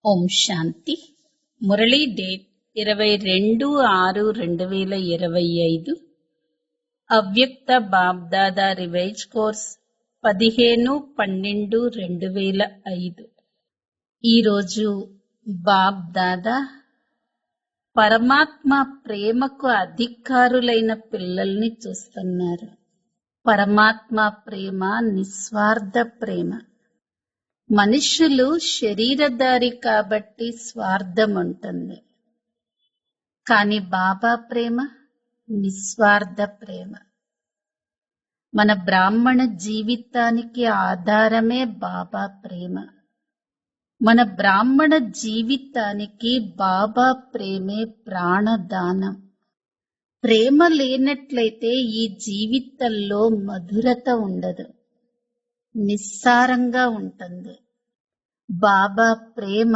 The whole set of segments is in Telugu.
ఓం శాంతి. మురళీ డేట్ 22/6/2025. అవ్యక్త బాబ్దాదా రివైజ్ కోర్స్ 15/12/2005. ఈరోజు బాబ్దాదా పరమాత్మ ప్రేమకు అధికారులైన పిల్లల్ని చూస్తున్నారు. పరమాత్మ ప్రేమ నిస్వార్థ ప్రేమ. మనుషులు శరీరధారి కాబట్టి స్వార్థం ఉంటుంది, కానీ బాబా ప్రేమ నిస్వార్థ ప్రేమ. మన బ్రాహ్మణ జీవితానికి ఆధారమే బాబా ప్రేమ. మన బ్రాహ్మణ జీవితానికి బాబా ప్రేమే ప్రాణదానం. ప్రేమ లేనట్లయితే ఈ జీవితంలో మధురత ఉండదు, నిస్సారంగా ఉంటుంది. బాబా ప్రేమ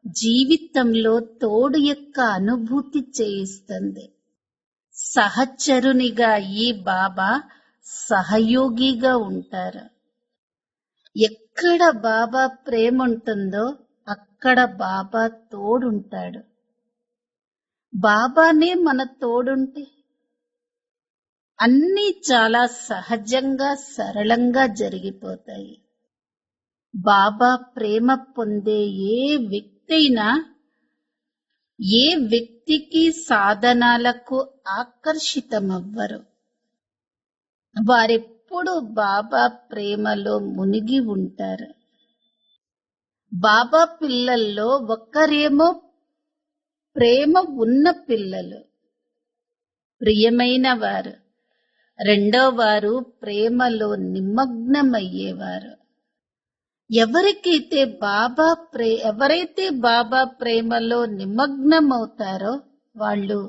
జీవితంలో తోడు యొక్క అనుభూతి చేయిస్తుంది. సహచరునిగా ఈ బాబా సహయోగిగా ఉంటారు. ఎక్కడ బాబా ప్రేమ ఉంటుందో అక్కడ బాబా తోడుంటాడు. బాబానే మన తోడుంటే అన్నీ చాలా సహజంగా సరళంగా జరిగిపోతాయి. బాబా ప్రేమ పొందే ఏ వ్యక్తి అయినా ఏ వ్యక్తికి సాధనాలకు ఆకర్షితమవ్వరు. వారెప్పుడు బాబా ప్రేమలో మునిగి ఉంటారు. బాబా పిల్లల్లో ఒకరేమో ప్రేమ ఉన్న పిల్లలు, ప్రియమైన వారు. రెండో వారు ప్రేమలో నిమగ్నమయ్యేవారు. ఎవరైతే బాబా ప్రేమలో నిమగ్నమవుతారో వాళ్ళు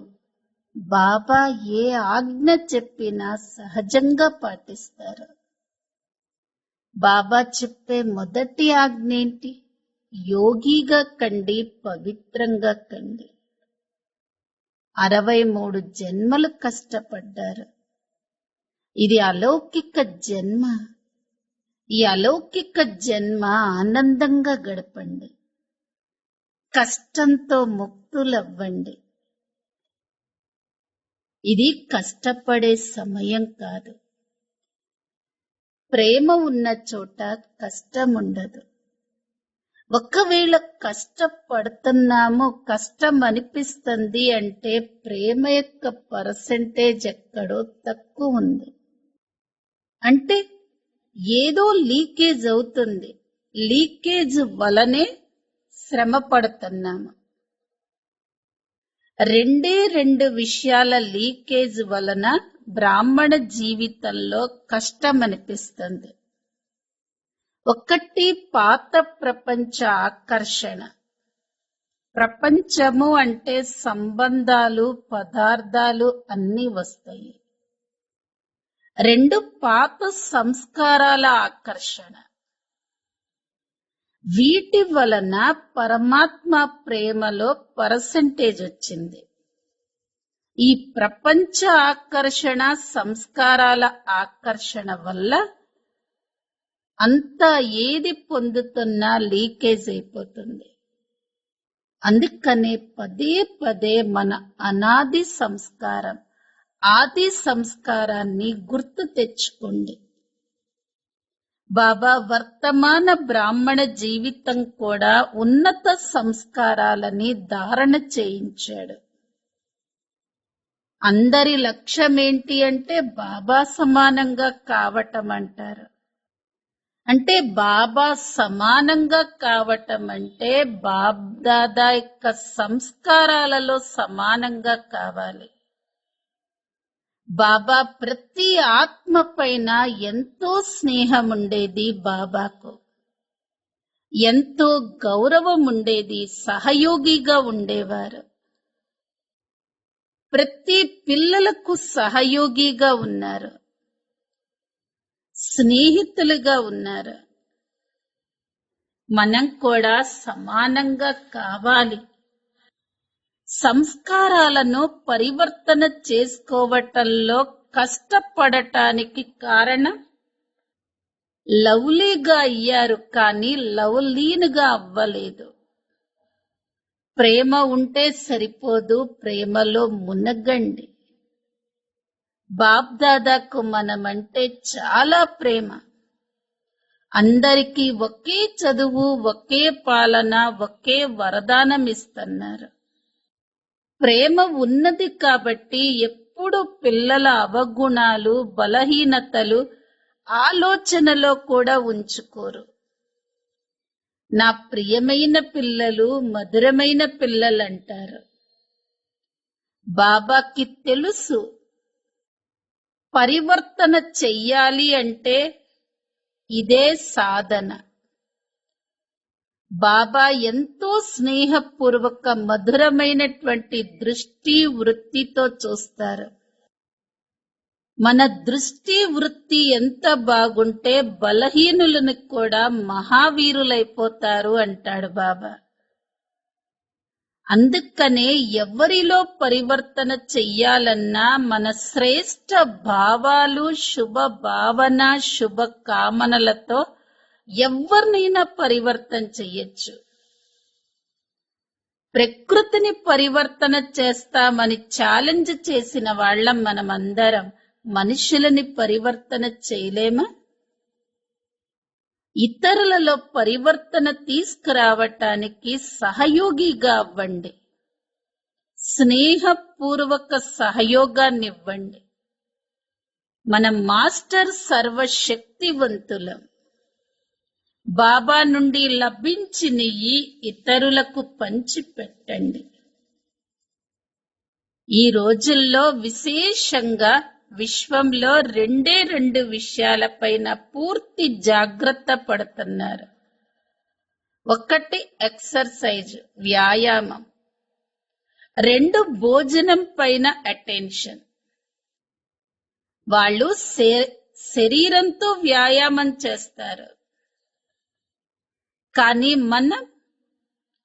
బాబా ఏ ఆజ్ఞ చెప్పినా సహజంగా పాటిస్తారు. బాబా చెప్పే మొదటి ఆజ్ఞ ఏంటి? యోగిగా కండి, పవిత్రంగా కండి. 63 జన్మలు కష్టపడ్డారు. ఇది అలౌకిక జన్మ. ఈ అలౌకిక జన్మ ఆనందంగా గడపండి. కష్టంతో ముక్తులవ్వండి. ఇది కష్టపడే సమయం కాదు. ప్రేమ ఉన్న చోట కష్టం ఉండదు. ఒకవేళ కష్టపడుతున్నాము, కష్టం అనిపిస్తుంది అంటే ప్రేమ యొక్క పర్సెంటేజ్ ఎక్కడో తక్కువ ఉంది. అంటే ఏదో లీకేజ్ అవుతుంది. లీకేజ్ వలనే శ్రమ పడుతున్నాము. రెండు విషయాల లీకేజ్ వలన బ్రాహ్మణ జీవితంలో కష్టం అనిపిస్తుంది. ఒకటి పాత ప్రపంచ ఆకర్షణ. ప్రపంచము అంటే సంబంధాలు, పదార్థాలు అన్నీ వస్తాయి. రెండు పాత సంస్కారాల ఆకర్షణ. వీటి వలన పరమాత్మ ప్రేమలో పర్సెంటేజ్ వచ్చింది. ఈ ప్రపంచ ఆకర్షణ, సంస్కారాల ఆకర్షణ వల్ల అంతా ఏది పొందుతున్నా లీకేజ్ అయిపోతుంది. అందుకనే పదే పదే మన అనాది సంస్కారం, ఆది సంస్కారాన్ని గుర్తు తెచ్చుకోండి. బాబా వర్తమాన బ్రాహ్మణ జీవితం కూడా ఉన్నత సంస్కారాలని ధారణ చేయించాడు. అందరి లక్ష్యం ఏంటి అంటే బాబా సమానంగా కావటం అంటారు. అంటే బాబా సమానంగా కావటం అంటే బాబ్దాదా యొక్క సంస్కారాలలో సమానంగా కావాలి. బాబా ప్రతి ఆత్మ పైన ఎంతో స్నేహం ఉండేది. బాబాకు ఎంతో గౌరవం ఉండేది. సహయోగిగా ఉండేవారు. ప్రతి పిల్లలకు సహయోగిగా ఉన్నారు, స్నేహితులుగా ఉన్నారు. మనం కూడా సమానంగా కావాలి. సంస్కారాలను పరివర్తన చేసుకోవటంలో కష్టపడటానికి కారణం లవ్లీగా అయ్యారు, కానీ లవ్లీనుగా అవ్వలేదు. ప్రేమ ఉంటే సరిపోదు, ప్రేమలో మునగండి. బాప్దాదాకు మనమంటే చాలా ప్రేమ. అందరికీ ఒకే చదువు, ఒకే పాలన, ఒకే వరదానం ఇస్తున్నారు. ప్రేమ ఉన్నది కాబట్టి ఎప్పుడు పిల్లల అవగుణాలు, బలహీనతలు ఆలోచనలో కూడా ఉంచుకోరు. నా ప్రియమైన పిల్లలు, మధురమైన పిల్లలంటారు. బాబాకి తెలుసు పరివర్తన చెయ్యాలి అంటే ఇదే సాధన. బాబా ఎంతో స్నేహపూర్వక మధురమైనటువంటి దృష్టి వృత్తితో చూస్తారు. మన దృష్టి వృత్తి ఎంత బాగుంటే బలహీనులను కూడా మహావీరులైపోతారు అంటాడు బాబా. అందుకనే ఎవరిలో పరివర్తన చెయ్యాలన్నా మన శ్రేష్ట భావాలు, శుభ భావన, శుభ కామనలతో ఎవరినైనా పరివర్తన చెయ్యొచ్చు. ప్రకృతిని పరివర్తన చేస్తామని ఛాలెంజ్ చేసిన వాళ్ళం మనమందరం మనుషులని పరివర్తన చేయలేమా? ఇతరులలో పరివర్తన తీసుకురావటానికి సహయోగిగా అవ్వండి. స్నేహపూర్వక సహయోగాన్నివ్వండి. మన మాస్టర్ సర్వశక్తివంతులం. బాబా నుండి లభించినవి ఇతరులకు పంచిపెట్టండి. ఈ రోజుల్లో విశేషంగా విశ్వంలో రెండు విషయాలపైన పూర్తి జాగ్రత్త పడుతున్నారు. ఒకటి ఎక్సర్సైజ్, వ్యాయామం. 2 భోజనం పైన అటెన్షన్. వాళ్ళు శరీరంతో వ్యాయామం చేస్తారు, కానీ మనం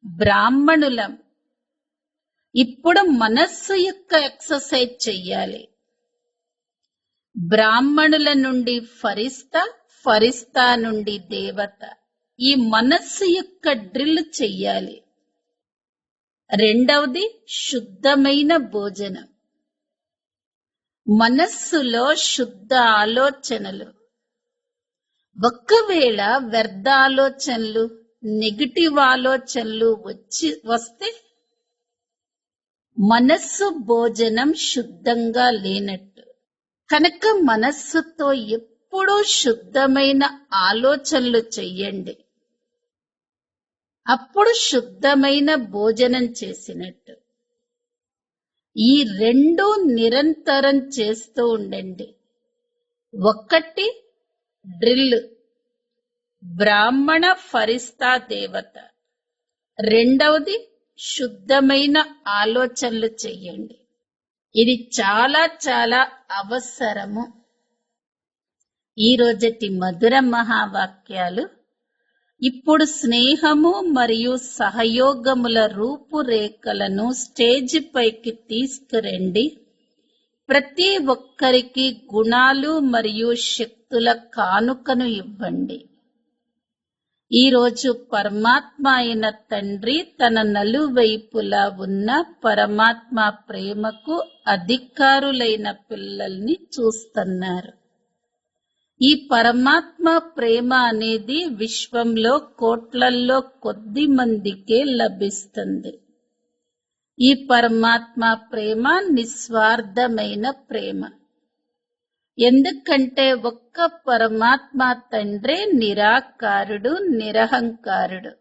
బ్రాహ్మణులం. ఇప్పుడు మనస్సు యొక్క ఎక్సర్సైజ్ చెయ్యాలి. బ్రాహ్మణుల నుండి ఫరిస్తా, ఫరిస్తా నుండి దేవత. ఈ మనస్సు యొక్క డ్రిల్ చెయ్యాలి. రెండవది శుద్ధమైన భోజనం. మనస్సులో శుద్ధ ఆలోచనలు. ఒక్కవేళ వ్యర్థ ఆలోచనలు, నెగిటివ్ ఆలోచనలు వస్తే మనస్సు భోజనం శుద్ధంగా లేనట్టు. కనుక మనస్సుతో ఎప్పుడూ శుద్ధమైన ఆలోచనలు చెయ్యండి. అప్పుడు శుద్ధమైన భోజనం చేసినట్టు. ఈ 2 నిరంతరం చేస్తూ ఉండండి. ఒకటి డ్రిల్, బ్రాహ్మణ ఫరిస్తా దేవత. రెండవది శుద్ధమైన ఆలోచనలు చెయ్యండి. ఇది చాలా చాలా అవసరము. ఈ రోజటి మధుర మహావాక్యాలు. ఇప్పుడు స్నేహము మరియు సహయోగముల రూపురేఖలను స్టేజ్ పైకి తీసుకురండి. ప్రతి ఒక్కరికి గుణాలు మరియు శక్తుల కానుకను ఇవ్వండి. ఈరోజు పరమాత్మ అయిన తండ్రి తన నలువైపులా ఉన్న పరమాత్మ ప్రేమకు అధికారులైన పిల్లల్ని చూస్తున్నారు. ఈ పరమాత్మ ప్రేమ అనేది విశ్వంలో కోట్లల్లో కొద్ది మందికే లభిస్తుంది. ఈ పరమాత్మ ప్రేమ నిస్వార్థమైన ప్రేమ. ఎందుకంటే ఒక్క పరమాత్మ తండ్రే నిరాకారుడు, నిరహంకారుడు.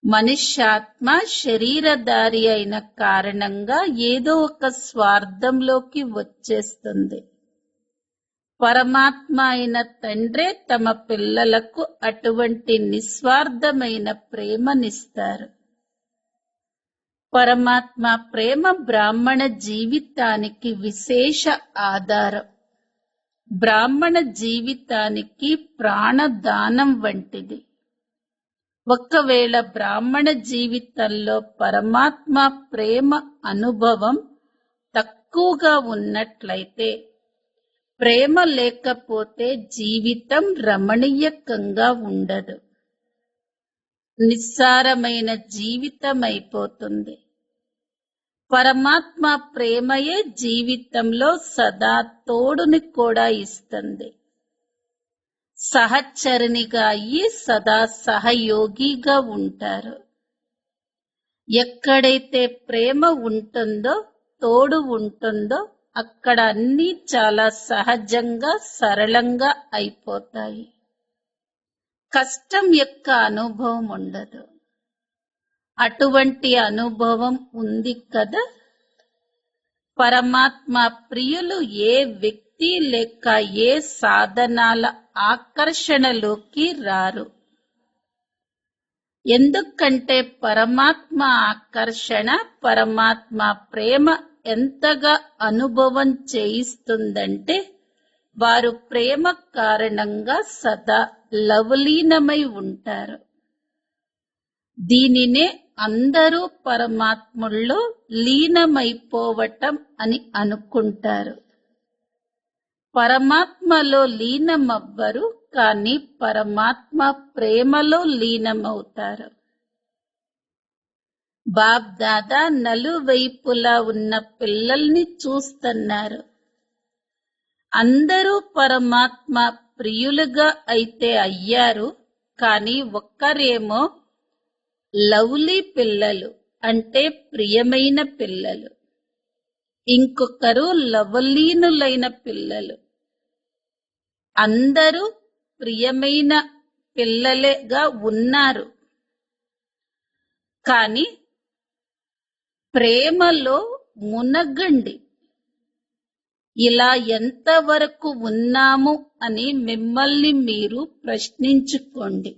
మనుష్యాత్మ శరీరధారి అయిన కారణంగా ఏదో ఒక స్వార్థంలోకి వచ్చేస్తుంది. పరమాత్మ అయిన తండ్రే తమ పిల్లలకు అటువంటి నిస్వార్థమైన ప్రేమనిస్తారు. పరమాత్మ ప్రేమ బ్రాహ్మణ జీవితానికి విశేష ఆధారం. బ్రాహ్మణ జీవితానికి ప్రాణదానం వంటిది. ఒకవేళ బ్రాహ్మణ జీవితంలో పరమాత్మ ప్రేమ అనుభవం తక్కువగా ఉన్నట్లయితే, ప్రేమ లేకపోతే జీవితం రమణీయకంగా ఉండదు. నిస్సారమైన జీవితం అయిపోతుంది. పరమాత్మ ప్రేమయే జీవితంలో సదా తోడుని కూడా ఇస్తుంది. సహచరునిగా అయ్యి సదా సహయోగిగా ఉంటారు. ఎక్కడైతే ప్రేమ ఉంటుందో, తోడు ఉంటుందో అక్కడ అన్నీ చాలా సహజంగా సరళంగా అయిపోతాయి. కష్టం యొక్క అనుభవం ఉండదు. అటువంటి అనుభవం ఉంది కదా. పరమాత్మ ప్రియులు ఏ వ్యక్తి లేక ఏ సాధనాల ఆకర్షణలోకి రారు. ఎందుకంటే పరమాత్మ ఆకర్షణ, పరమాత్మ ప్రేమ ఎంతగా అనుభవం చేయిస్తుందంటే వారు ప్రేమ కారణంగా సదా లవలీనమై ఉంటారు. దీనినే అందరూ పరమాత్ముల్లో లీనమైపోవటం అని అనుకుంటారు. పరమాత్మలో లీనమవ్వరు, కానీ పరమాత్మ ప్రేమలో లీనమవుతారు. బాప్ దాదా నలువైపులా ఉన్న పిల్లల్ని చూస్తున్నారు. అందరూ పరమాత్మ ప్రియులుగా అయితే అయ్యారు, కానీ ఒక్కరేమో లవ్లీ పిల్లలు అంటే ప్రియమైన పిల్లలు, ఇంకొకరు లవలీనులైన పిల్లలు. అందరూ ప్రియమైన పిల్లలేగా ఉన్నారు, కానీ ప్రేమలో మునగండి. ఇలా ఎంతవరకు ఉన్నాము అని మిమ్మల్ని మీరు ప్రశ్నించుకోండి.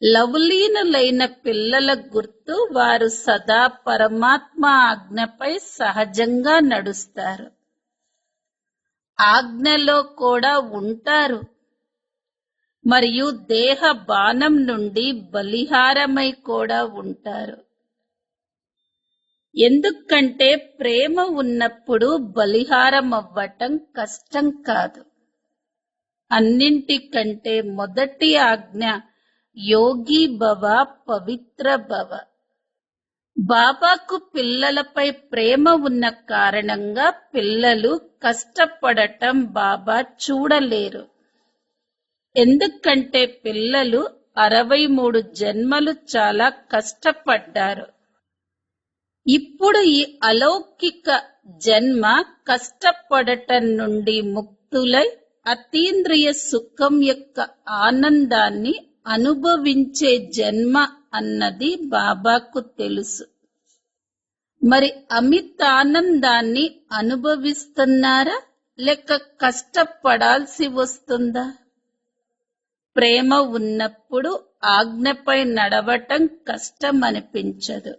లవలీనులైన పిల్లల గుర్తు వారు సదా పరమాత్మ ఆజ్ఞపై సహజంగా నడుస్తారు. ఆజ్ఞలో కూడా ఉంటారు మరియు దేహ బాణం నుండి బలిహారమై కూడా ఉంటారు. ఎందుకంటే ప్రేమ ఉన్నప్పుడు బలిహారం అవ్వటం కష్టం కాదు. అన్నింటికంటే మొదటి ఆజ్ఞ యోగి భవ, పవిత్ర భవ. బాబాకు పిల్లలపై ప్రేమ ఉన్న కారణంగా పిల్లలు కష్టపడటం బాబా చూడలేరు. ఎందుకంటే పిల్లలు 63 జన్మలు చాలా కష్టపడ్డారు. ఇప్పుడు ఈ అలౌకిక జన్మ కష్టపడటం నుండి ముక్తులై అతీంద్రియ సుఖం యొక్క ఆనందాన్ని అనుభవించే జన్మ అన్నది బాబాకు తెలుసు. మరి అమితానందాన్ని అనుభవిస్తున్నారా లేక కష్టపడాల్సి వస్తుందా? ప్రేమ ఉన్నప్పుడు ఆజ్ఞపై నడవటం కష్టం అనిపించదు.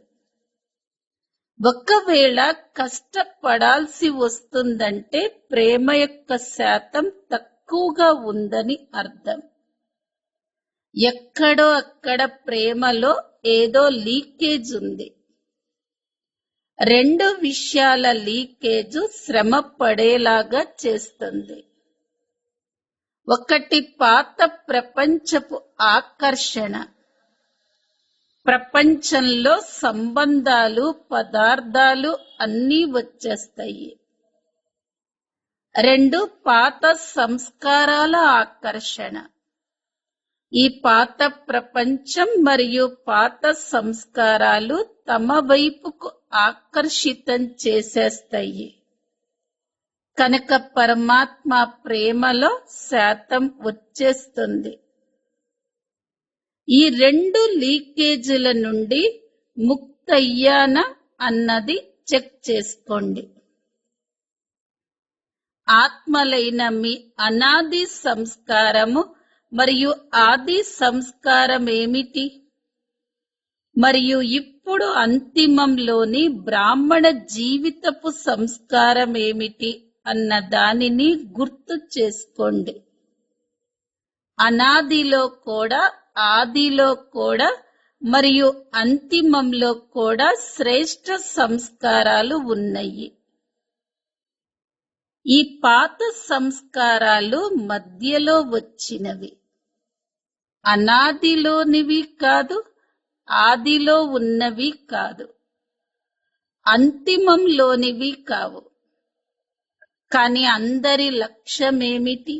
ఒకవేళ కష్టపడాల్సి వస్తుందంటే ప్రేమ యొక్క శాతం తక్కువగా ఉందని అర్థం. ఎక్కడో అక్కడ ప్రేమలో ఏదో లీకేజ్ ఉంది. రెండు విషయాల లీకేజు శ్రమ పడేలాగా చేస్తుంది. ఒకటి పాత ప్రపంచపు ఆకర్షణ, ప్రపంచంలో సంబంధాలు, పదార్థాలు అన్నీ వచ్చేస్తాయి. రెండు పాత సంస్కారాల ఆకర్షణ. ఈ పాత ప్రపంచం మరియు పాత సంస్కారాలు తమ వైపుకు ఆకర్షితం చేసేస్తాయి. కనుక పరమాత్మ ప్రేమలో శాతం వచ్చేస్తుంది. ఈ రెండు లీకేజీల నుండి ముక్తయ్యానా అన్నది చెక్ చేసుకోండి. ఆత్మలైన మీ అనాది సంస్కారము మరియు ఆది సంస్కారం ఏమిటి? మరియు ఇప్పుడు అంతిమంలోని బ్రాహ్మణ జీవితపు సంస్కారం ఏమిటి అన్న దానిని గుర్తు చేసుకోండి. అనాదిలో కూడా, ఆదిలో కూడా మరియు అంతిమంలో కూడా శ్రేష్ఠ సంస్కారాలు ఉన్నాయి. ఈ పాత సంస్కారాలు మధ్యలో వచ్చినవి. అనాదిలోనివి కాదు, ఆదిలో ఉన్నవి కాదు, అంతిమంలోనివి కావు. కాని అందరి లక్ష్యమేమిటి?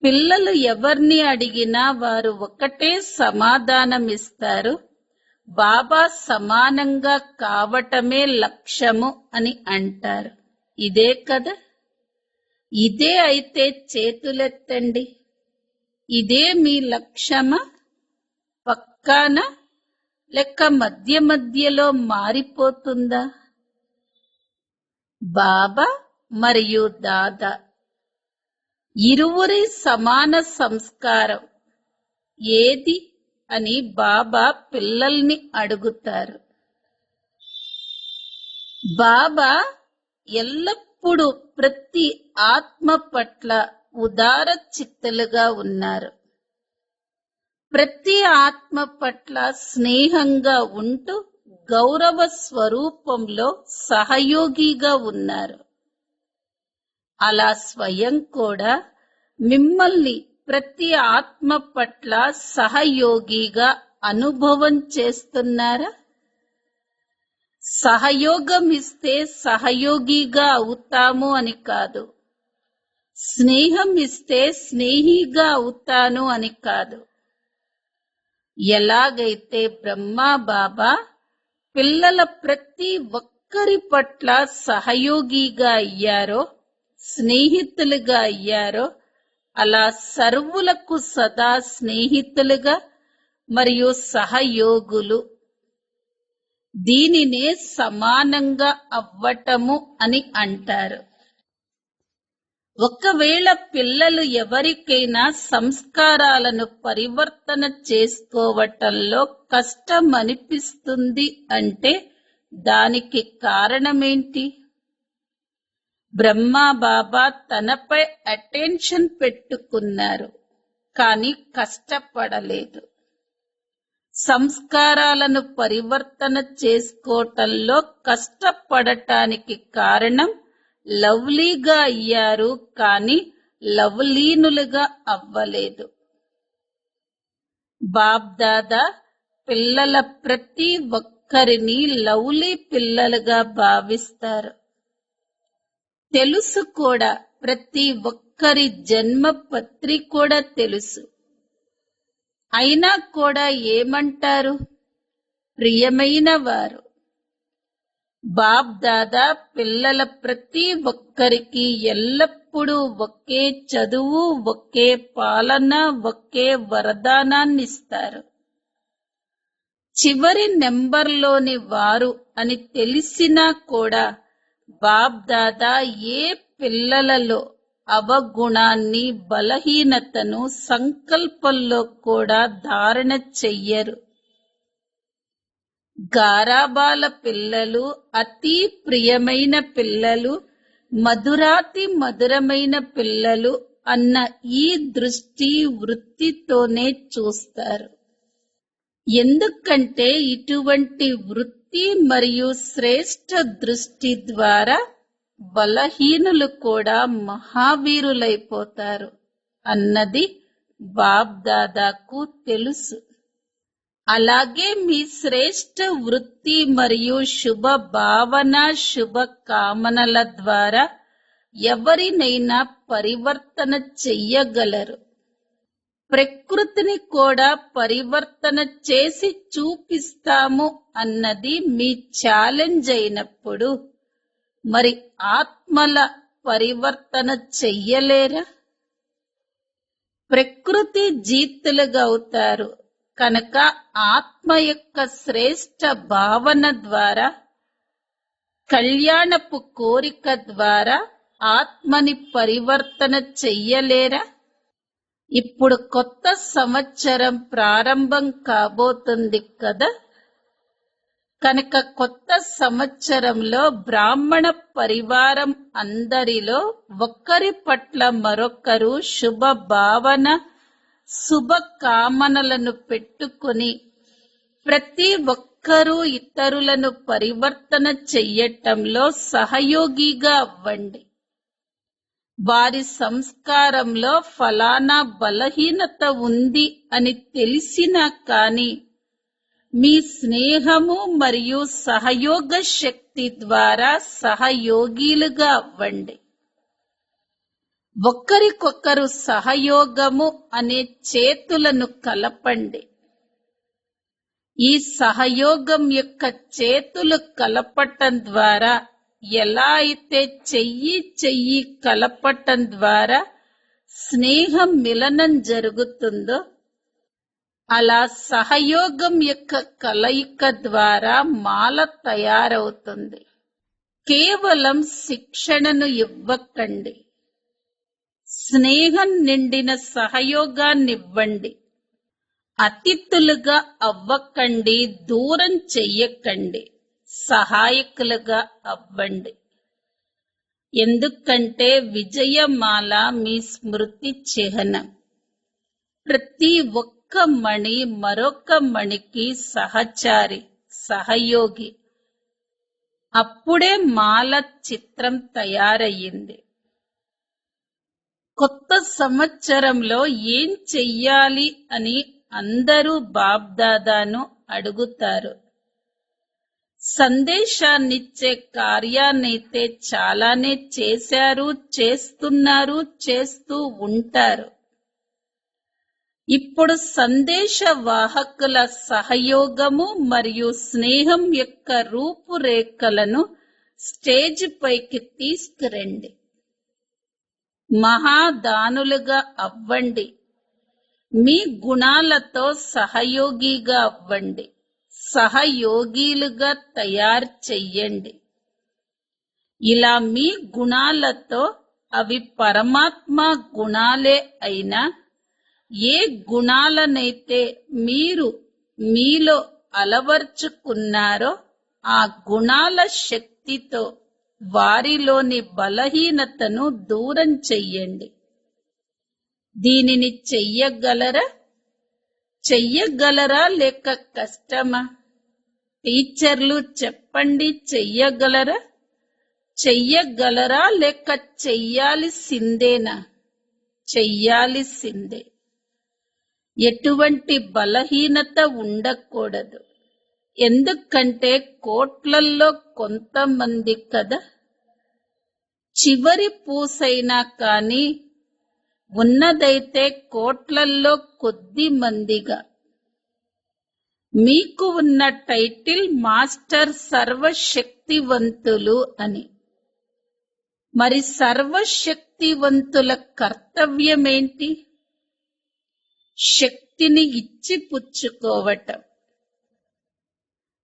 పిల్లలు ఎవర్ని అడిగినా వారు ఒకటే సమాధానమిస్తారు: బాబా సమానంగా కావటమే లక్ష్యము అని అంటారు. ఇదే కదా? ఇదే అయితే చేతులెత్తండి. ఇదే మీ లక్ష్యమా? పక్కానా? లేక మధ్య మధ్యలో మారిపోతుందా? బాబా మరియు దాదా ఇరువురి సమాన సంస్కారం ఏది అని బాబా పిల్లల్ని అడుగుతారు. బాబా ఎల్లప్పుడూ ప్రతి ఆత్మ పట్ల ఉదార చిత్తులుగా ఉన్నారు. ప్రతి ఆత్మ పట్ల స్నేహంగా ఉంటూ గౌరవ స్వరూపంలో సహయోగిగా ఉన్నారు. అలా స్వయం కూడా మిమ్మల్ని ప్రతి ఆత్మ పట్ల సహయోగిగా అనుభవం చేస్తున్నారా? సహయోగం ఇస్తే సహయోగిగా అవుతాము అని కాదు, స్నేహం ఇస్తే స్నేహిగా అవుతాను అని కాదు. ఎలాగైతే బ్రహ్మా బాబా పిల్లల ప్రతి ఒక్కరి పట్ల సహయోగిగా అయ్యారో, స్నేహితులుగా అయ్యారో, అలా సర్వులకు సదా స్నేహితులుగా మరియు సహయోగులు, దీనినే సమానంగా అవ్వటము అని అంటారు. ఒకవేళ పిల్లలు ఎవరికైనా సంస్కారాలను పరివర్తన చేసుకోవటంలో కష్టం అనిపిస్తుంది అంటే దానికి కారణమేంటి? బ్రహ్మా బాబా తనపై అటెన్షన్ పెట్టుకున్నారు, కానీ కష్టపడలేదు. సంస్కారాలను పరివర్తన చేసుకోవటంలో కష్టపడటానికి కారణం లవ్లీగా అయ్యారు, కానీ లవ్లీనులుగా అవ్వలేదు. బాప్ దాదా పిల్లల ప్రతి ఒక్కరిని లవ్లీ పిల్లలుగా భావిస్తారు. తెలుసు కూడా, ప్రతి ఒక్కరి జన్మ పత్రి కూడా తెలుసు. అయినా కూడా ఏమంటారు? ప్రియమైన వారు. బాప్ దాదా పిల్లల ప్రతి ఒక్కరికి ఎల్లప్పుడూ ఒకే చదువు, ఒకే పాలన, ఒకే వరదానాన్నిస్తారు. చివరి నెంబర్లోని వారు అని తెలిసినా కూడా బాప్ దాదా ఏ పిల్లలలో అవగుణాన్ని, బలహీనతను సంకల్పంలో కూడా ధారణ చెయ్యరు. గారాబాల పిల్లలు, అతి ప్రియమైన పిల్లలు, మధురాతి మధురమైన పిల్లలు అన్న ఈ దృష్టి వృత్తితోనే చూస్తారు. ఎందుకంటే ఇటువంటి వృత్తి మరియు శ్రేష్ఠ దృష్టి ద్వారా బలహీనులు కూడా మహావీరులైపోతారు అన్నది బాప్ దాదాకు తెలుసు. అలాగే మీ శ్రేష్ఠ వృత్తి మరియు శుభ భావన, శుభ కామనల ద్వారా ఎవరినైనా పరివర్తన చెయ్యగలరు. ప్రకృతిని కూడా పరివర్తన చేసి చూపిస్తాము అన్నది మీ ఛాలెంజ్ అయినప్పుడు మరి ఆత్మల పరివర్తన చెయ్యలేరా? ప్రకృతి జీతులుగా అవుతారు కనుక ఆత్మ యొక్క శ్రేష్ఠ భావన ద్వారా, కళ్యాణపు కోరిక ద్వారా ఆత్మని పరివర్తన చెయ్యలేరా? ఇప్పుడు కొత్త సంవత్సరం ప్రారంభం కాబోతుంది కదా, కనుక కొత్త సంవత్సరంలో బ్రాహ్మణ పరివారం అందరిలో ఒకరి పట్ల మరొకరు శుభ భావన, శుభ కామనలను పెట్టుకుని ప్రతి ఒక్కరూ ఇతరులను పరివర్తన చెయ్యటంలో సహయోగిగా అవ్వండి. వారి సంస్కారంలో ఫలానా బలహీనత ఉంది అని తెలిసినా కాని మీ స్నేహము మరియు సహయోగ శక్తి ద్వారా సహయోగిలుగా అవ్వండి. ఒకరికొకరు సహయోగము అనే చేతులను కలపండి. ఈ సహయోగం యొక్క చేతులు కలపటం ద్వారా ఎలా అయితే చెయ్యి కలపటం ద్వారా స్నేహం మిలనం జరుగుతుందో అలా సహయోగం యొక్క కలయిక ద్వారా మాల తయారవుతుంది. కేవలం శిక్షణను ఇవ్వకండి, స్నేహం నిండిన సహయోగాన్నివ్వండి. అతిథులుగా అవ్వకండి, దూరం చెయ్యకండి, సహాయకులుగా అవ్వండి. ఎందుకంటే విజయమాల మీ స్మృతి చిహ్నం. ప్రతి ఒక్క మణి మరొక మణికి సహచారి, సహయోగి. అప్పుడే మాల చిత్రం తయారయ్యింది. కొత్త సంవత్సరంలో ఏం చెయ్యాలి అని అందరూ బాబ్దాదాను అడుగుతారు. సందేశాన్నిచ్చే కార్యాన్నైతే చాలానే చేశారు, చేస్తున్నారు, చేస్తూ ఉంటారు. ఇప్పుడు సందేశ వాహకుల సహయోగము మరియు స్నేహం యొక్క రూపురేఖలను స్టేజ్ పైకి తీసుకురండి. మహాదానులుగా అవ్వండి. మీ గుణాలతో సహయోగిగా అవ్వండి. సహయోగిలుగా తయారు చెయ్యండి. ఇలా మీ గుణాలతో, అవి పరమాత్మ గుణాలే అయినా ఏ గుణాలనైతే మీరు మీలో అలవర్చుకున్నారో ఆ గుణాల శక్తితో వారిలోని బలహీనతను దూరం చెయ్యండి. దీనిని చెయ్యగలరా లేక కష్టమా? టీచర్లు చెప్పండి, చెయ్యగలరా లేక చెయ్యాల్సిందేనా? చెయ్యాల్సిందే. ఎటువంటి బలహీనత ఉండకూడదు. ఎందుకంటే కోట్లల్లో కొంతమంది కదా. చివరి పూసైనా కాని ఉన్నదైతే కోట్లల్లో కొద్ది మందిగా. మీకు ఉన్న టైటిల్ మాస్టర్ సర్వశక్తివంతులు అని. మరి సర్వశక్తివంతుల కర్తవ్యమేంటి? శక్తిని ఇచ్చి పుచ్చుకోవటం.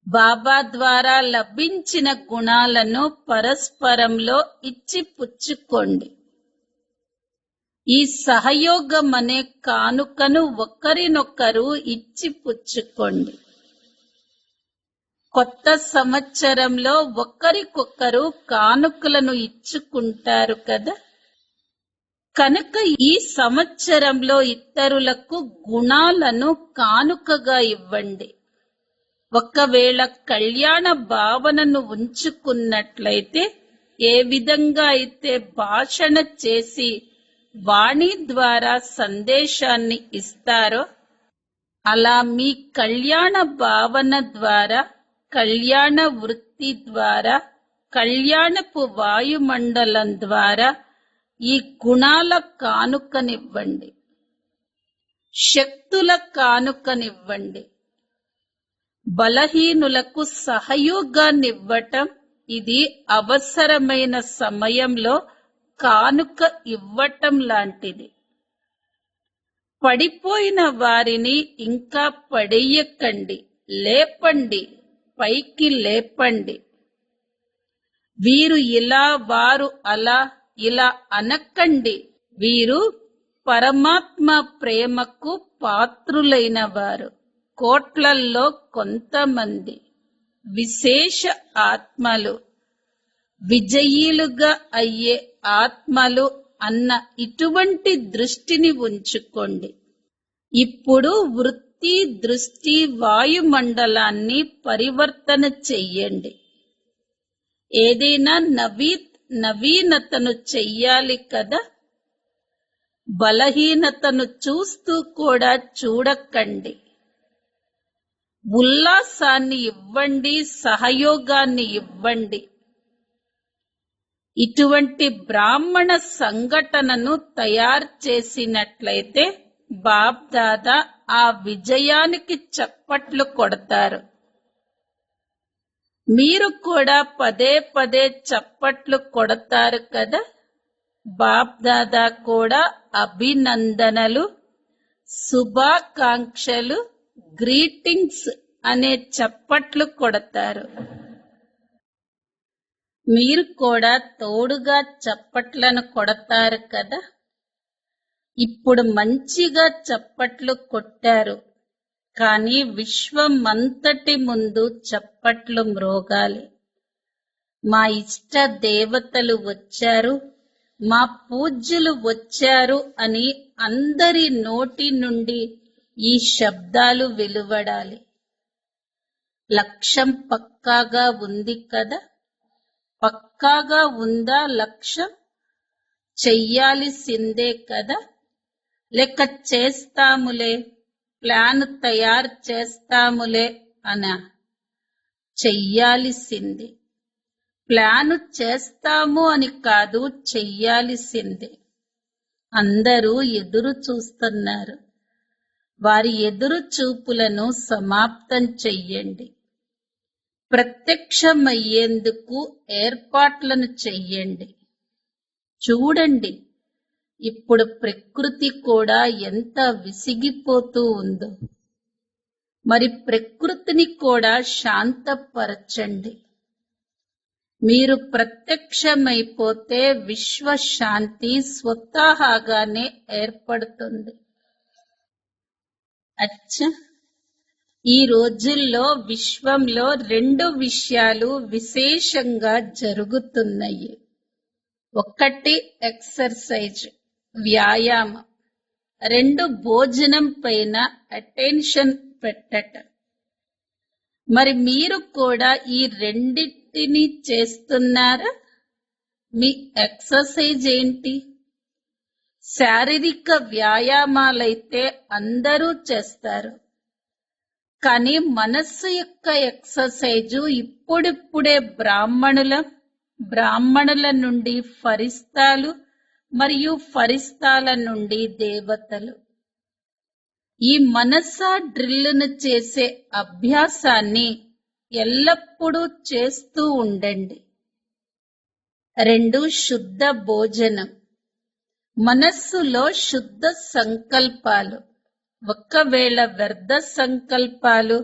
బాబా ద్వారా లభించిన గుణాలను పరస్పరంలో ఇచ్చి పుచ్చుకోండి. ఈ సహయోగం అనే కానుకను ఒకరినొకరు ఇచ్చి పుచ్చుకోండి. కొత్త సంవత్సరంలో ఒకరికొకరు కానుకలను ఇచ్చుకుంటారు కదా. కనుక ఈ సంవత్సరంలో ఇతరులకు గుణాలను కానుకగా ఇవ్వండి. ఒకవేళ కళ్యాణ భావనను ఉంచుకున్నట్లయితే ఏ విధంగా అయితే భాషణ చేసి వాణి ద్వారా సందేశాన్ని ఇస్తారో అలా మీ కళ్యాణ భావన ద్వారా, కళ్యాణ వృత్తి ద్వారా, కళ్యాణపు వాయుమండలం ద్వారా ఈ గుణాల కానుకనివ్వండి, శక్తుల కానుకనివ్వండి. బలహీనులకు సహయోగాన్నివ్వటం ఇది అవసరమైన సమయంలో కానుక ఇవ్వటం లాంటిది. పడిపోయిన వారిని ఇంకా పడేయకండి, లేపండి, పైకి లేపండి. వీరు ఇలా, వారు అలా, ఇలా అనకండి. వీరు పరమాత్మ ప్రేమకు పాత్రులైన వారు. కోట్లల్లో కొంతమంది విశేష ఆత్మలు, విజయీలుగా అయ్యే ఆత్మలు అన్న ఇటువంటి దృష్టిని ఉంచుకోండి. ఇప్పుడు వృత్తి, దృష్టి, వాయుమండలాన్ని పరివర్తన చెయ్యండి. ఏదైనా నవీనతను చెయ్యాలి కదా. బలహీనతను చూస్తూ కూడా చూడకండి. ఉల్లాసాన్ని ఇవ్వండి, సహయోగాన్ని ఇవ్వండి. ఇటువంటి బ్రాహ్మణ సంఘటనను తయారు చేసినట్లయితే బాప్ దాదా ఆ విజయానికి చప్పట్లు కొడతారు. మీరు కూడా పదే పదే చప్పట్లు కొడతారు కదా. బాప్ దాదా కూడా అభినందనలు, శుభాకాంక్షలు, గ్రీటింగ్స్ అనే చప్పట్లు కొడతారు. మీరు కూడా తోడుగా చప్పట్లను కొడతారు కదా. ఇప్పుడు మంచిగా చప్పట్లు కొట్టారు, కానీ విశ్వమంతటి ముందు చప్పట్లు మ్రోగాలి. మా ఇష్ట దేవతలు వచ్చారు, మా పూజ్యులు వచ్చారు అని అందరి నోటి నుండి ఈ శబ్దాలు వెలువడాలి. లక్ష్యం పక్కాగా ఉంది కదా. పక్కాగా ఉందా లక్ష్యం? చెయ్యాల్సిందే కదా. లేక చేస్తాములే, ప్లాన్ తయారు చేస్తాములే అనా? చెయ్యాల్సిందే. ప్లాను చేస్తాము అని కాదు, చెయ్యాల్సిందే. అందరూ ఎదురు చూస్తున్నారు. వారి ఎదురు చూపులను సమాప్తం చెయ్యండి. ప్రత్యక్షమయ్యేందుకు ఏర్పాట్లను చెయ్యండి. చూడండి, ఇప్పుడు ప్రకృతి కూడా ఎంత విసిగిపోతూ ఉందో. మరి ప్రకృతిని కూడా శాంతపరచండి. మీరు ప్రత్యక్షమైపోతే విశ్వశాంతి స్వతహాగానే ఏర్పడుతుంది. అచ్చా, ఈ రోజుల్లో విశ్వంలో 2 విషయాలు విశేషంగా జరుగుతున్నాయి. ఒకటి ఎక్సర్సైజ్, వ్యాయామం. 2 భోజనం పైన అటెన్షన్ పెట్టటం. మరి మీరు కూడా ఈ రెండింటిని చేస్తున్నారా? మీ ఎక్సర్సైజ్ ఏంటి? శారీరక వ్యాయామాలైతే అందరూ చేస్తారు, కానీ మనస్సు యొక్క ఎక్సర్సైజు ఇప్పుడిప్పుడే బ్రాహ్మణుల నుండి ఫరిస్తాలు మరియు ఫరిస్తాల నుండి దేవతలు. ఈ మనసా డ్రిల్లును చేసే అభ్యాసాన్ని ఎల్లప్పుడూ చేస్తూ ఉండండి. 2 శుద్ధ భోజనం. మనస్సులో శుద్ధ సంకల్పాలు. ఒకవేళ వ్యర్థ సంకల్పాలు,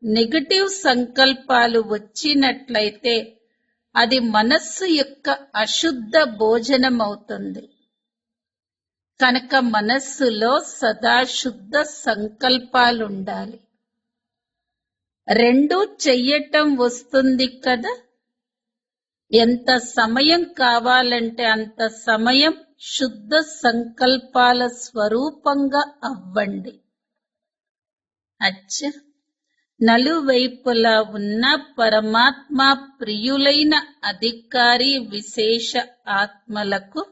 నెగటివ్ సంకల్పాలు వచ్చినట్లయితే అది మనస్సు యొక్క అశుద్ధ భోజనం అవుతుంది. కనుక మనస్సులో సదా శుద్ధ సంకల్పాలుండాలి. 2 చెయ్యటం వస్తుంది కదా. ఎంత సమయం కావాలంటే అంత సమయం శుద్ధ సంకల్పాల స్వరూపంగా అవ్వండి. అచ్చా, నలువైపులా ఉన్న పరమాత్మ ప్రియులైన అధికారి విశేష ఆత్మలకు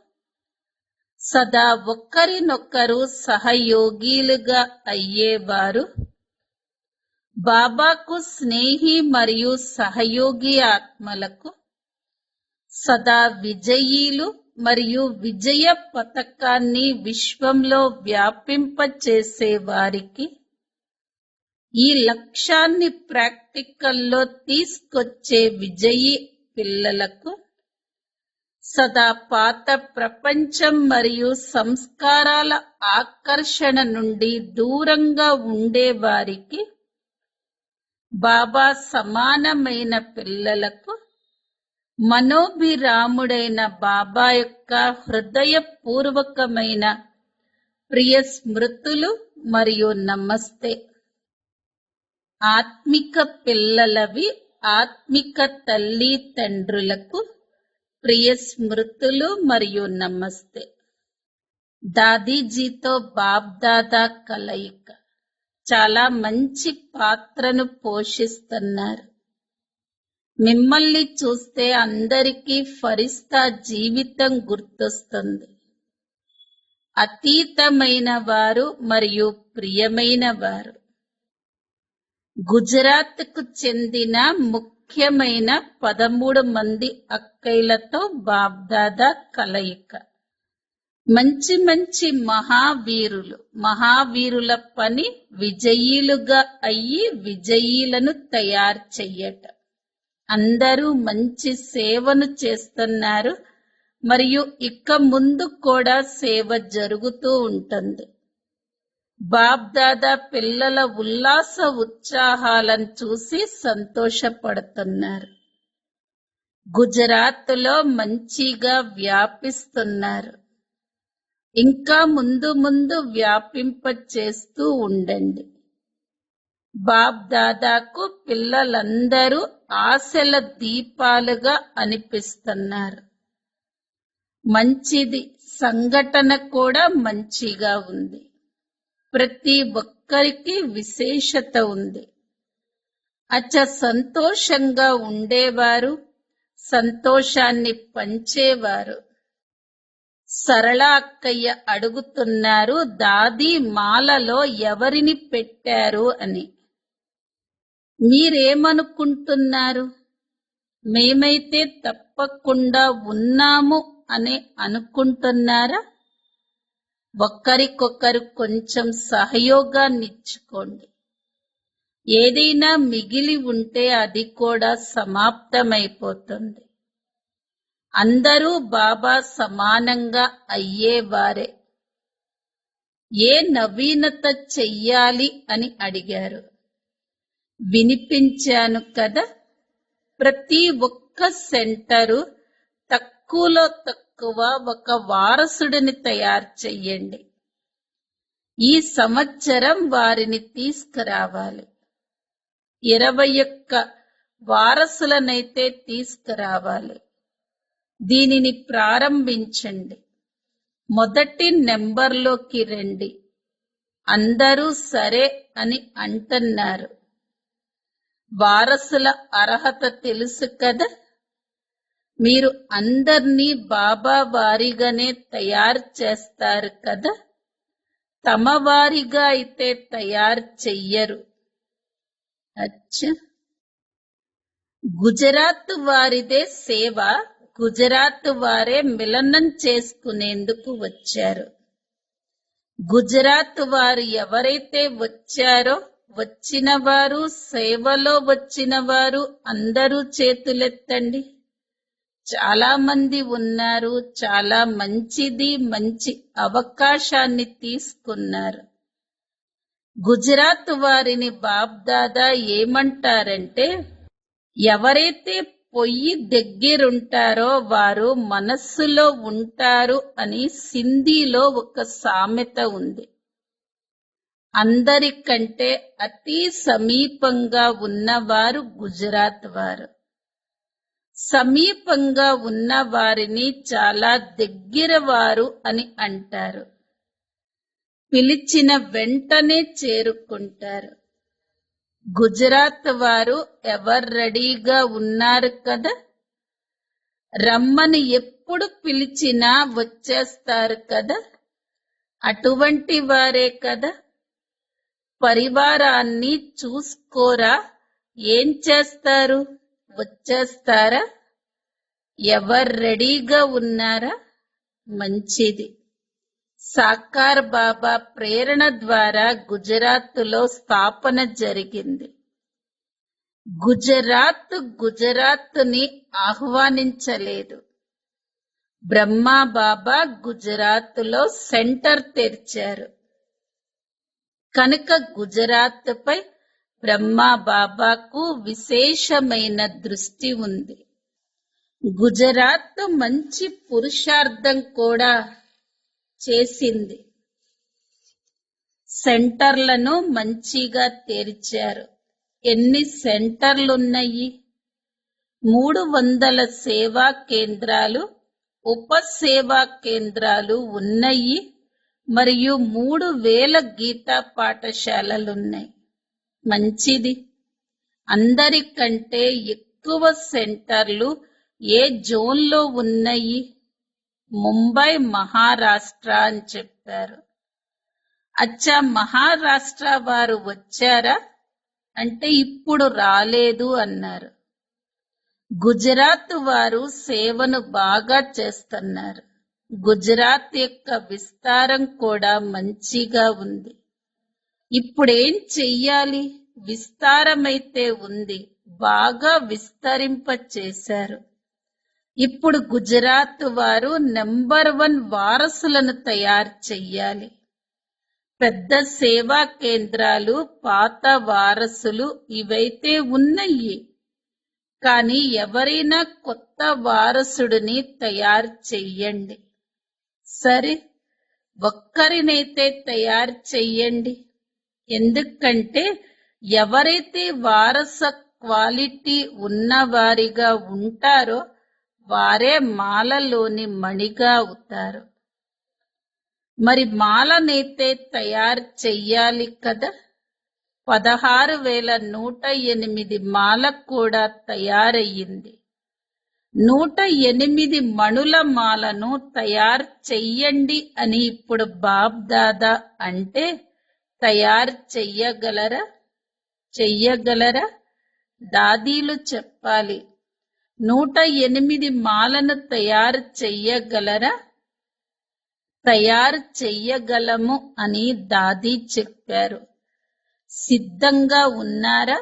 సదా ఒకరినొకరు సహయోగిలుగా అయ్యేవారు, బాబాకు స్నేహి మరియు సహయోగి ఆత్మలకు సదా విజయీలు మరియు విజయ పతకాన్ని విశ్వంలో వ్యాపింపచేసే వారికి, ఈ లక్ష్యాన్ని ప్రాక్టికల్లో తీసుకొచ్చే విజయీ పిల్లలకు, సదా పాత ప్రపంచం మరియు సంస్కారాల ఆకర్షణ నుండి దూరంగా ఉండేవారికి, బాబా సమానమైన పిల్లలకు, మనోభిరాముడైన బాబా యొక్క హృదయపూర్వకమైన ప్రియ స్మృతులు మరియు నమస్తే. ఆత్మిక పిల్లలవి ఆత్మిక తల్లి తండ్రులకు ప్రియ స్మృతులు మరియు నమస్తే. దాదీజీతో బాప్ దాదా కలయిక చాలా మంచి పాత్రను పోషిస్తున్నారు. మిమ్మల్ని చూస్తే అందరికీ ఫరిస్తా జీవితం గుర్తొస్తుంది. అతీతమైన వారు మరియు ప్రియమైన వారు. గుజరాత్కు చెందిన ముఖ్యమైన 13 మంది అక్కయ్యలతో బాబ్దాదా కలయిక. మంచి మంచి మహావీరులు. మహావీరుల పని విజయీలుగా అయ్యి విజయీలను తయారు చెయ్యటం. అందరూ మంచి సేవను చేస్తున్నారు మరియు ఇక ముందు కూడా సేవ జరుగుతూ ఉంటుంది. బాబ్దాదా పిల్లల ఉల్లాస ఉత్సాహాలను చూసి సంతోషపడుతున్నారు. గుజరాత్లో మంచిగా వ్యాపిస్తున్నారు. ఇంకా ముందు ముందు వ్యాపింప చేస్తూ ఉండండి. బాబ్దాదాకు పిల్లలందరూ ఆశల దీపాలుగా అనిపిస్తున్నారు. మంచిది. సంఘటన కూడా మంచిగా ఉంది. ప్రతి ఒక్కరికి విశేషత ఉంది. సంతోషంగా ఉండేవారు, సంతోషాన్ని పంచేవారు. సరళ అక్కయ్య అడుగుతున్నారు, దాది మాలలో ఎవరిని పెట్టారు అని. మీరేమనుకుంటున్నారు? మేమైతే తప్పకుండా ఉన్నాము అని అనుకుంటున్నారా? ఒకరికొకరు కొంచెం సహయోగాన్నిచ్చుకోండి. ఏదైనా మిగిలి ఉంటే అది కూడా సమాప్తమైపోతుంది. అందరూ బాబా సమానంగా అయ్యేవారే. ఏ నవీనత చెయ్యాలి అని అడిగారు. వినిపించాను కదా. ప్రతి ఒక్క సెంటరు తక్కువలో తక్కువ ఒక వారసుడిని తయారు చెయ్యండి. ఈ సంవత్సరం వారిని తీసుకురావాలి. 21 వారసులనైతే తీసుకురావాలి. దీనిని ప్రారంభించండి. మొదటి నెంబర్లోకి రండి. అందరూ సరే అని అంటున్నారు. వారసుల అర్హత తెలుసు కదా. మీరు అందర్నీ బాబా వారిగానే తయారు చేస్తారు కదా. తమ వారిగా అయితే తయారు చెయ్యరు. గుజరాత్ వారిదే సేవ. గుజరాత్ వారే మిలనం చేసుకునేందుకు వచ్చారు. గుజరాత్ వారు ఎవరైతే వచ్చారో, వచ్చిన వారు, సేవలో వచ్చిన వారు అందరూ చేతులెత్తండి. చాలా మంది ఉన్నారు. చాలా మంచిది. మంచి అవకాశాన్ని తీసుకున్నారు. గుజరాత్ వారిని బాబ్దాదా ఏమంటారంటే, ఎవరైతే పొయ్యి దగ్గరుంటారో వారు మనస్సులో ఉంటారు అని సింధీలో ఒక సామెత ఉంది. అందరికంటే అతి సమీపంగా ఉన్నవారు గుజరాత్ వారు. సమీపంగా ఉన్న వారిని చాలా దగ్గర వారు అని అంటారు. పిలిచిన వెంటనే చేరుకుంటారు. గుజరాత్ వారు ఎవరు రెడీగా ఉన్నారు కదా. రమ్మని ఎప్పుడు పిలిచినా వచ్చేస్తారు కదా. అటువంటి వారే కదా. పరివారాన్ని చూసుకోరా, ఏం చేస్తారు? వచ్చేస్తారా? ఎవరు రెడీగా ఉన్నారా? మంచిది. సాకార్ బాబా ప్రేరణ ద్వారా గుజరాత్లో స్థాపన జరిగింది. గుజరాత్ని ఆహ్వానించలేదు. బ్రహ్మా బాబా గుజరాత్లో సెంటర్ తెరిచారు. కనుక గుజరాత్పై బ్రహ్మా బాబాకు విశేషమైన దృష్టి ఉంది. గుజరాత్ మంచి పురుషార్థం కూడా చేసింది. సెంటర్లను మంచిగా తెరిచారు. ఎన్ని సెంటర్లున్నాయి? 300 సేవా కేంద్రాలు, ఉప సేవా కేంద్రాలు ఉన్నాయి. మరియు 3000 గీతా పాఠశాలలున్నాయి. మంచిది. అందరికంటే ఎక్కువ ఎక్కువ సెంటర్లు ఏ జోన్లో ఉన్నాయి? ముంబై, మహారాష్ట్ర అని చెప్పారు. అచ్చా, మహారాష్ట్ర వారు వచ్చారా అంటే ఇప్పుడు రాలేదు అన్నారు. గుజరాత్ వారు సేవను బాగా చేస్తున్నారు. గుజరాత్ యొక్క విస్తారం కూడా మంచిగా ఉంది. ఇప్పుడేం చెయ్యాలి? విస్తారమైతే ఉంది, బాగా విస్తరింప చేశారు. ఇప్పుడు గుజరాత్ వారు నెంబర్ 1 వారసులను తయారు చెయ్యాలి. పెద్ద సేవా కేంద్రాలు, పాత వారసులు ఇవైతే ఉన్నాయి. కానీ ఎవరైనా కొత్త వారసుడిని తయారు చెయ్యండి. సరే, ఒక్కరినైతే తయారు చెయ్యండి. ఎందుకంటే ఎవరైతే వారస క్వాలిటీ ఉన్నవారిగా ఉంటారో వారే మాలలోని మణిగా అవుతారు. మరి మాలనైతే తయారు చెయ్యాలి కదా. 16,108 మాల కూడా తయారయ్యింది. 108 మణుల మాలను తయారు చెయ్యండి అని ఇప్పుడు బాబ్ దాదా అంటే తయారు చెయ్యగలరా? దాదీలు చెప్పాలి, 108 మాలను తయారు చెయ్యగలరా? తయారు చెయ్యగలము అని దాదీ చెప్పారు. సిద్ధంగా ఉన్నారా?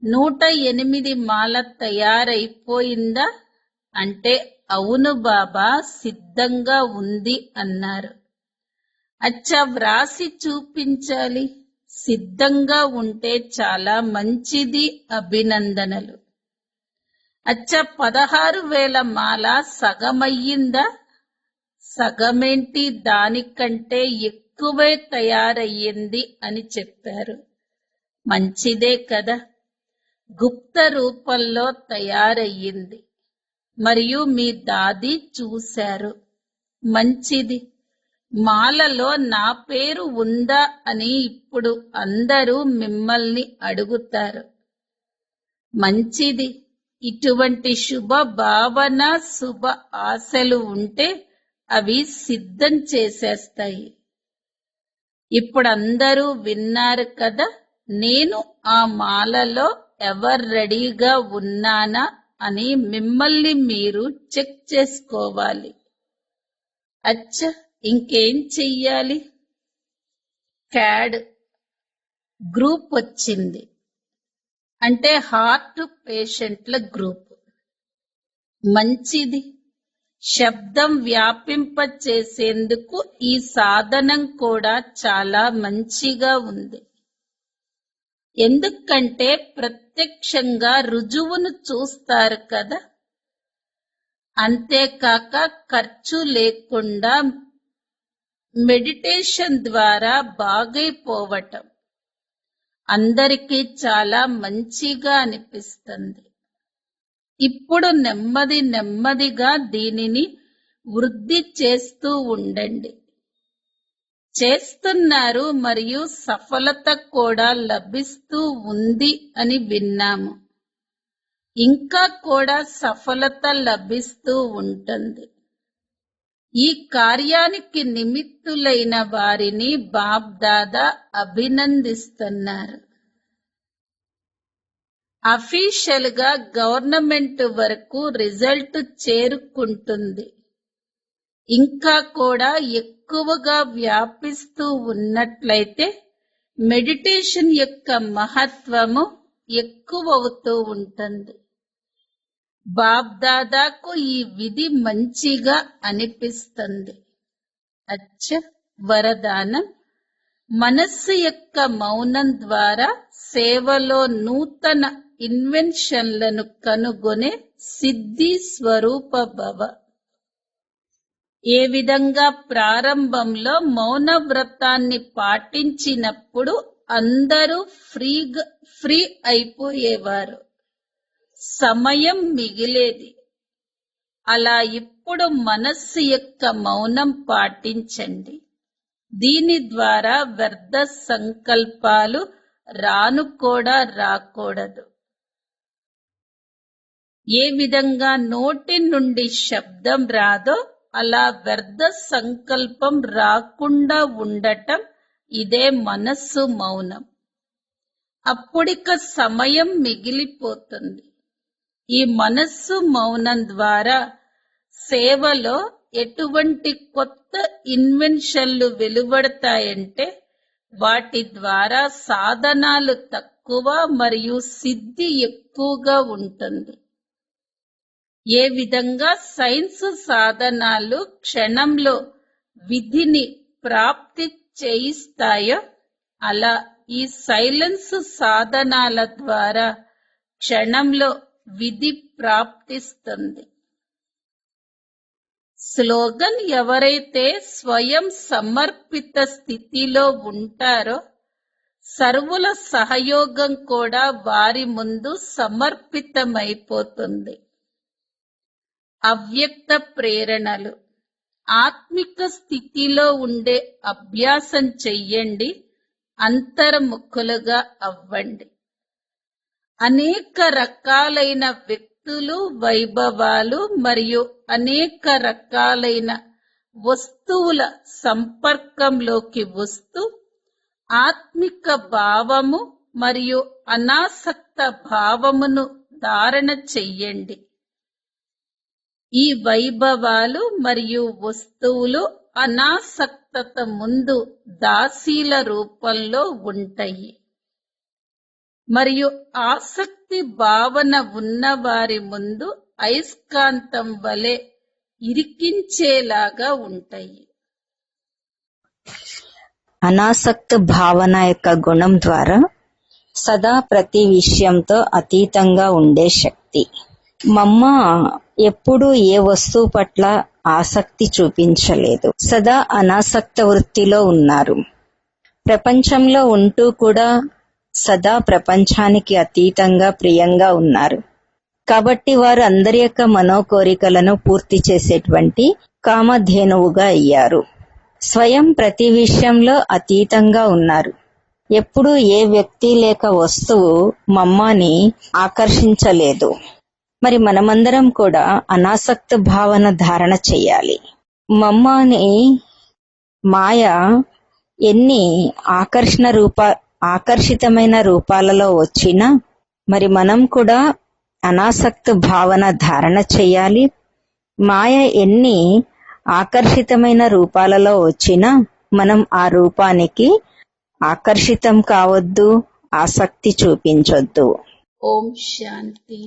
108 మాల తయారైపోయిందా అంటే అవును బాబా, సిద్ధంగా ఉంది అన్నారు. అచ్చా, వ్రాసి చూపించాలి. సిద్ధంగా ఉంటే చాలా మంచిది, అభినందనలు. అచ్చా, 16,000 మాల సగమయ్యిందా? సగమేంటి, దానికంటే ఎక్కువే తయారయ్యింది అని చెప్పారు. మంచిదే కదా. గుప్త రూపంలో తయారయ్యింది మరియు మీ దాది చూశారు. మంచిది. మాలలో నా పేరు ఉందా అని ఇప్పుడు అందరూ మిమ్మల్ని అడుగుతారు. మంచిది. ఇటువంటి శుభ భావన, శుభ ఆశలు ఉంటే అవి సిద్ధం చేసేస్తాయి. ఇప్పుడు అందరూ విన్నారు కదా. నేను ఆ మాలలో ఎవరు రెడీగా ఉన్నానా అని మిమ్మల్ని మీరు చెక్ చేసుకోవాలి. అచ్చా, ఇంకేం చెయ్యాలి? క్యాడ్ గ్రూప్ వచ్చింది అంటే హార్ట్ పేషెంట్ల గ్రూప్. మంచిది. శబ్దం వ్యాపింప చేసేందుకు ఈ సాధనం కూడా చాలా మంచిగా ఉంది. ఎందుకంటే ప్రత్యక్షంగా రుజువును చూస్తారు కదా. అంతేకాక ఖర్చు లేకుండా మెడిటేషన్ ద్వారా బాగైపోవటం అందరికీ చాలా మంచిగా అనిపిస్తుంది. ఇప్పుడు నెమ్మది నెమ్మదిగా దీనిని వృద్ధి చేస్తూ ఉండండి. చేస్తున్నారు మరియు సఫలత కూడా లభిస్తూ ఉంది అని విన్నాము. ఇంకా కూడా సఫలత లభిస్తూ ఉంటుంది. ఈ కార్యానికి నిమిత్తులైన వారిని బాప్ దాదా అభినందిస్తున్నారు. అఫీషియల్ గా గవర్నమెంట్ వరకు రిజల్ట్ చేరుకుంటుంది. ఇంకా కూడా ఎక్కువగా వ్యాపిస్తూ ఉన్నట్లయితే మెడిటేషన్ యొక్క మహత్వము ఎక్కువవుతూ ఉంటుంది. బాప్ దాదాకు ఈ విధి మంచిగా అనిపిస్తుంది. అచ్చ, వరదానం. మనస్సు యొక్క మౌనం ద్వారా సేవలో నూతన ఇన్వెన్షన్లను కనుగొనే సిద్ధి స్వరూప భవ. ఏ విధంగా ప్రారంభంలో మౌన వ్రతాన్ని పాటించినప్పుడు అందరూ ఫ్రీ అయిపోయేవారు, సమయం మిగిలేది. అలా ఇప్పుడు మనస్సు యొక్క మౌనం పాటించండి. దీని ద్వారా వ్యర్థ సంకల్పాలు రాను కూడా రాకూడదు. ఏ విధంగా నోటి నుండి శబ్దం రాదో అలా వ్యర్థ సంకల్పం రాకుండా ఉండటం ఇదే మనస్సు మౌనం. అప్పుడిక సమయం మిగిలిపోతుంది. ఈ మనస్సు మౌనం ద్వారా సేవలో ఎటువంటి కొత్త ఇన్వెన్షన్లు వెలువడతాయంటే వాటి ద్వారా సాధనాలు తక్కువ మరియు సిద్ధి ఎక్కువగా ఉంటుంది. ఏ విధంగా సైన్స్ సాధనాలు క్షణంలో విధిని ప్రాప్తి చేయిస్తాయో అలా ఈ సైలెన్స్ సాధనాల ద్వారా క్షణంలో విధి ప్రాప్తిస్తుంది. స్లోగన్: ఎవరైతే స్వయం సమర్పిత స్థితిలో ఉంటారో సర్వుల సహయోగం కూడా వారి ముందు సమర్పితమైపోతుంది. అవ్యక్త ప్రేరణలు: ఆత్మిక స్థితిలో ఉండే అభ్యాసం చెయ్యండి, అంతర్ముఖులుగా అవ్వండి. అనేక రకాలైన వ్యక్తులు, వైభవాలు మరియు అనేక రకాలైన వస్తువుల సంపర్కంలోకి వస్తూ ఆత్మిక భావము మరియు అనాసక్త భావమును ధారణ చెయ్యండి. ఈ వైభవాలు మరియు వస్తువులు అనాసక్తత ముందు దాసీల రూపంలో ఉంటాయి మరియు ఆసక్తి భావన ఉన్న వారి ముందు అయస్కాంతం వలె ఇరికించేలాగా ఉంటాయి. అనాసక్త భావన యొక్క గుణం ద్వారా సదా ప్రతి విషయంతో అతీతంగా ఉండే శక్తి. మమ్మ ఎప్పుడూ ఏ వస్తువు పట్ల ఆసక్తి చూపించలేదు. సదా అనాసక్త వృత్తిలో ఉన్నారు. ప్రపంచంలో ఉంటూ కూడా సదా ప్రపంచానికి అతీతంగా ప్రియంగా ఉన్నారు. కాబట్టి వారు అందరి యొక్క మనోకోరికలను పూర్తి చేసేటువంటి కామధేనువుగా అయ్యారు. స్వయం ప్రతి విషయంలో అతీతంగా ఉన్నారు. ఎప్పుడూ ఏ వ్యక్తి లేక వస్తువు మమ్మని ఆకర్షించలేదు. మరి మనమందరం కూడా అనాసక్త భావన ధారణ చెయ్యాలి. మమ్మని మాయ ఎన్ని ఆకర్షితమైన రూపాలలో వచ్చినా మరి మనం కూడా అనాసక్త భావన ధారణ చెయ్యాలి. మాయ ఎన్ని ఆకర్షితమైన రూపాలలో వచ్చినా మనం ఆ రూపానికి ఆకర్షితం కావద్దు, ఆసక్తి చూపించొద్దు. ఓం శాంతి.